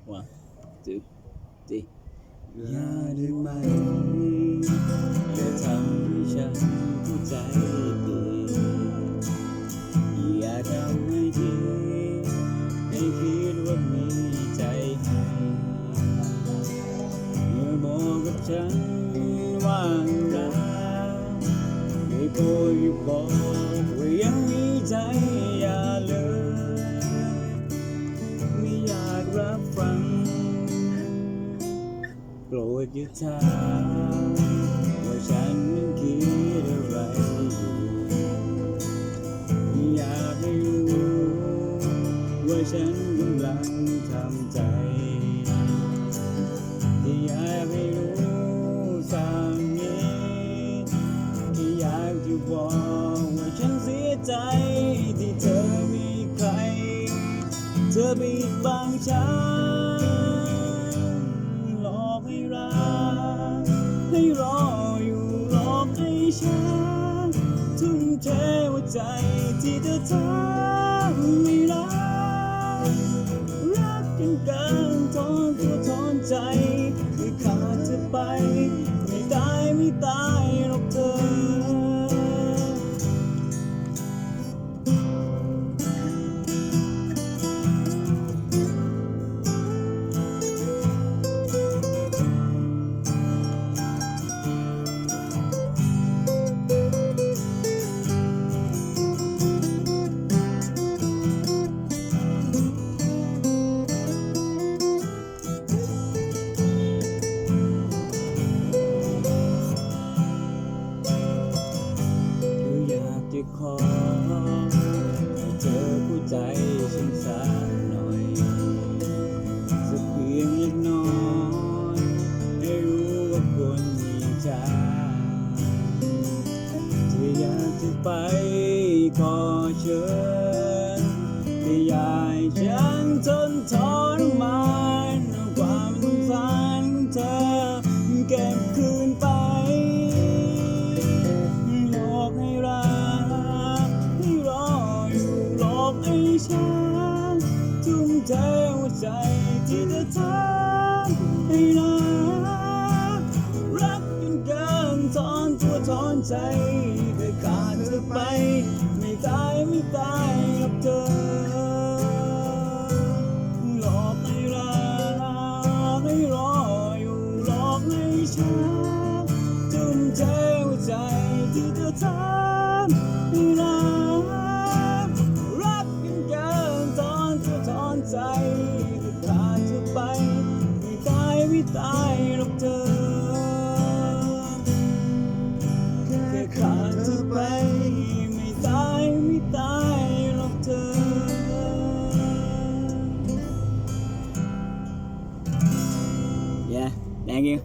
one two three อย่าได้ไหมอย่าทำให้ฉันเข้าใจผิดอย่าทำให้คิดว่ามีใจให้อย่าบอกกับฉันว่ารักไม่โกรธอย่าบอกว่ายังมีใจอย่าเลยไม่อยากรับฟังโปรดอย่าถามว่าฉันนั้นคิดอะไรอยู่อยากให้รู้ว่าฉันกำลังทำใจที่อยากให้รู้สักนิดที่อยากจะบอกว่าฉันเสียใจที่เธอมีใครเธอปิดบังฉันหลอกให้รักให้รออยู่หลอกให้ฉันทุ่มเทหัวใจที่เธอทำไม่รักกันเกินทนตัวทนใจไม่ขาดเธอไปไม่ตายหรอกเธอจะขอให้เธอเข้าใจฉันสักหน่อยสักเพียงเล็กน้อยให้รู้ว่าคนมีใจที่อยากจะไปขอเชิญที่อยากฉันทนทรมานความสงสารเธอเก็บคืนไปหลอกให้รักฉันทุ่มเทหัวใจที่เธอทำให้รักจนเกินทอนตัวทอนใจได้ขาดเธอไปไม่ตายกับเธอหลอกให้รักให้รออยู่หลอกให้ฉันทุ่มเทหัวใจที่เธอทำให้ใจก็ขาดเธอไปไม่ตายหรอกเธอแค่ขาดเธอไปไม่ตายหรอกเธอ Yeah, thank you